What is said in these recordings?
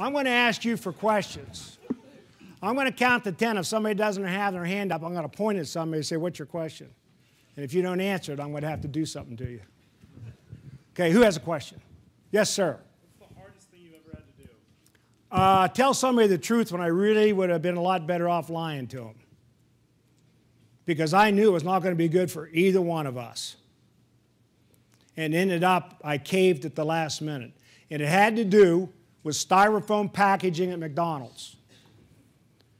I'm going to ask you for questions. I'm going to count to 10. If somebody doesn't have their hand up, I'm going to point at somebody and say, what's your question? And if you don't answer it, I'm going to have to do something to you. Okay, who has a question? Yes, sir. What's the hardest thing you've ever had to do? Tell somebody the truth when I really would have been a lot better off lying to them. Because I knew it was not going to be good for either one of us. And ended up, I caved at the last minute. And it had to do with styrofoam packaging at McDonald's.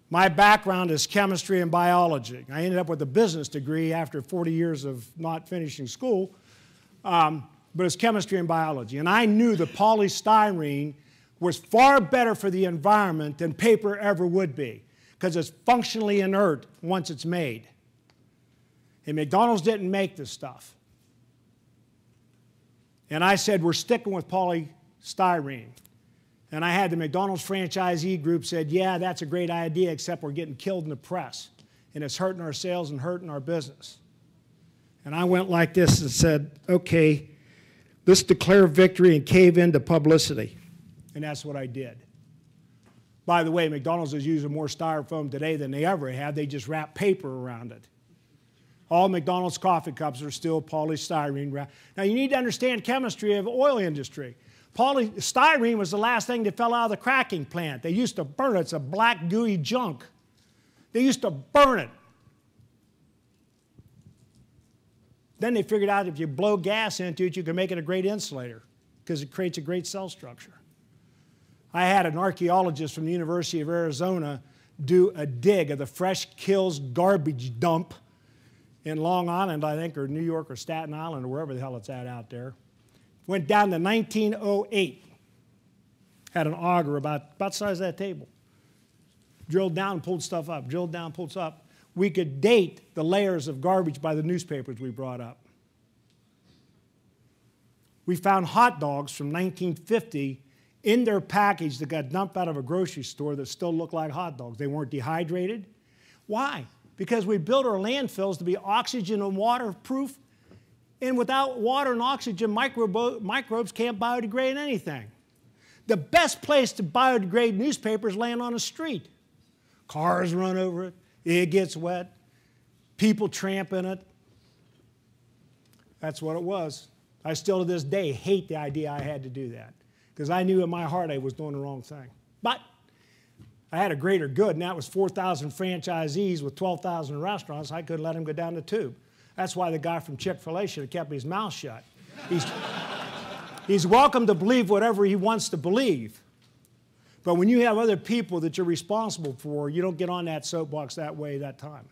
My background is chemistry and biology. I ended up with a business degree after 40 years of not finishing school, but it's chemistry and biology. And I knew that polystyrene was far better for the environment than paper ever would be, because it's functionally inert once it's made. And McDonald's didn't make this stuff. And I said, we're sticking with polystyrene. And I had the McDonald's franchisee group said, yeah, that's a great idea, except we're getting killed in the press. And it's hurting our sales and hurting our business. And I went like this and said, okay, let's declare victory and cave into publicity. And that's what I did. By the way, McDonald's is using more styrofoam today than they ever have. They just wrap paper around it. All McDonald's coffee cups are still polystyrene wrapped. Now, you need to understand chemistry of the oil industry. Polystyrene was the last thing that fell out of the cracking plant. They used to burn it. It's a black, gooey junk. They used to burn it. Then they figured out if you blow gas into it, you can make it a great insulator because it creates a great cell structure. I had an archaeologist from the University of Arizona do a dig of the Fresh Kills garbage dump in Long Island, I think, or New York or Staten Island or wherever the hell it's at out there. Went down to 1908. Had an auger about the size of that table. Drilled down and pulled stuff up. Drilled down and pulled stuff up. We could date the layers of garbage by the newspapers we brought up. We found hot dogs from 1950 in their package that got dumped out of a grocery store that still looked like hot dogs. They weren't dehydrated. Why? Because we built our landfills to be oxygen and waterproof. And without water and oxygen, microbes can't biodegrade anything. The best place to biodegrade newspapers is laying on a street. Cars run over it. It gets wet. People tramp in it. That's what it was. I still to this day hate the idea I had to do that, because I knew in my heart I was doing the wrong thing. But I had a greater good, and that was 4,000 franchisees with 12,000 restaurants. I couldn't let them go down the tube. That's why the guy from Chick-fil-A should have kept his mouth shut. He's welcome to believe whatever he wants to believe. But when you have other people that you're responsible for, you don't get on that soapbox that way that time.